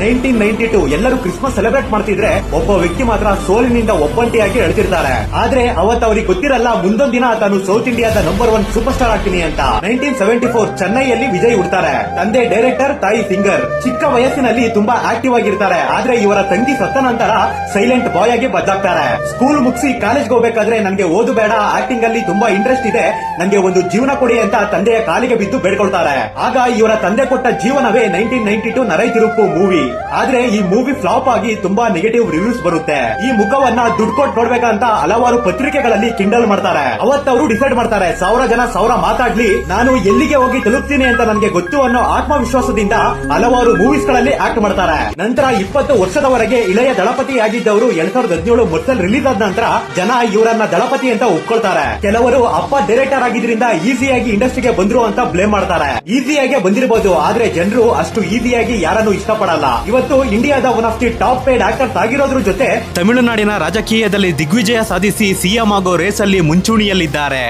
1992 ಎಲ್ಲರೂ Christmas celebrate ಮಾಡ್ತಿದ್ರೆ ಒಬ್ಬ ವ್ಯಕ್ತಿ ಮಾತ್ರ ಸೋಲಿನಿಂದ ಒಬ್ಬಂಟಿಯಾಗಿ ಎಳ್ತಿರ್ತಾರೆ. ಆದ್ರೆ ಅವತ್ತು ಅವ್ರಿಗೆ ಗೊತ್ತಿರಲ್ಲ ಮುಂದೊಂದ್ ದಿನ ತಾನು ಸೌತ್ ಇಂಡಿಯಾದ ನಂಬರ್ 1 ಸೂಪರ್ ಸ್ಟಾರ್ ಆಗ್ತೀನಿ ಅಂತ. 1974 ಚೆನ್ನೈಯಲ್ಲಿ ವಿಜಯ್ ಹುಡ್ತಾರೆ. ತಂದೆ ಡೈರೆಕ್ಟರ್, ತಾಯಿ ಸಿಂಗರ್. ಚಿಕ್ಕ ವಯಸ್ಸಿನಲ್ಲಿ ತುಂಬಾ ಆಕ್ಟಿವ್ ಆಗಿರ್ತಾರೆ. ಆದ್ರೆ ಇವರ ತಂಗಿ ಸತ್ತ ನಂತರ ಸೈಲೆಂಟ್ ಬಾಯ್ ಆಗಿ ಬದಲಾಗ್ತಾರೆ. ಸ್ಕೂಲ್ ಮುಗಿಸಿ ಕಾಲೇಜ್ಗೆ ಹೋಗ್ಬೇಕಾದ್ರೆ ನನ್ಗೆ ಓದು ಬೇಡ, ಆಕ್ಟಿಂಗ್ ಅಲ್ಲಿ ತುಂಬಾ ಇಂಟ್ರೆಸ್ಟ್ ಇದೆ, ನನ್ಗೆ ಒಂದು ಜೀವನ ಕೊಡಿ ಅಂತ ತಂದೆಯ ಕಾಲಿಗೆ ಬಿದ್ದು ಬೇಡ್ಕೊಳ್ತಾರೆ. ಆಗ ಇವರ ತಂದೆ ಕೊಟ್ಟ ಜೀವನವೇ 1992 ನರೈ ತಿರುಪ್ಪು ಮೂವಿ. ಆದ್ರೆ ಈ ಮೂವಿ ಫ್ಲಾಪ್ ಆಗಿ ತುಂಬಾ ನೆಗೆಟಿವ್ ರಿವ್ಯೂಸ್ ಬರುತ್ತೆ. ಈ ಮುಖವನ್ನ ದುಡ್ಡು ಕೊಟ್ಟು ನೋಡ್ಬೇಕಂತ ಹಲವಾರು ಪತ್ರಿಕೆಗಳಲ್ಲಿ ಕಿಂಡಲ್ ಮಾಡ್ತಾರೆ. ಅವತ್ತವರು ಡಿಸೈಡ್ ಮಾಡ್ತಾರೆ 1000 ಜನ 1000 ಮಾತಾಡ್ಲಿ, ನಾನು ಎಲ್ಲಿಗೆ ಹೋಗಿ ತಲುಪ್ತೀನಿ ಅಂತ ನನಗೆ ಗೊತ್ತು ಅನ್ನೋ ಆತ್ಮವಿಶ್ವಾಸದಿಂದ ಹಲವಾರು ಮೂವೀಸ್ ಗಳಲ್ಲಿ ಆಕ್ಟ್ ಮಾಡ್ತಾರೆ. ನಂತರ 20 ವರ್ಷದವರೆಗೆ ಇಳೆಯ ದಳಪತಿ ಆಗಿದ್ದವರು 2017 ಮೊದಲು ರಿಲೀಸ್ ಆದ ನಂತರ ಜನ ಇವರನ್ನ ದಳಪತಿ ಅಂತ ಒಪ್ಕೊಳ್ತಾರೆ. ಕೆಲವರು ಅಪ್ಪ ಡೈರೆಕ್ಟರ್ ಆಗಿದ್ರಿಂದ ಈಸಿಯಾಗಿ ಇಂಡಸ್ಟ್ರಿಗೆ ಬಂದ್ರು ಅಂತ ಬ್ಲೇಮ್ ಮಾಡ್ತಾರೆ. ಈಸಿಯಾಗಿ ಬಂದಿರಬಹುದು, ಆದ್ರೆ ಜನರು ಅಷ್ಟು ಈಸಿಯಾಗಿ ಯಾರನ್ನು ಇಷ್ಟಪಡಲ್ಲ. ಇವತ್ತು ಇಂಡಿಯಾದ one of the top paid actors ಆಗಿರೋದ್ರ ಜೊತೆ ತಮಿಳುನಾಡಿನ ರಾಜಕೀಯದಲ್ಲಿ ದಿಗ್ವಿಜಯ ಸಾಧಿಸಿ ಸಿಎಂ ಆಗೋ ರೇಸ್ ಅಲ್ಲಿ ಮುಂಚೂಣಿಯಲ್ಲಿದ್ದಾರೆ.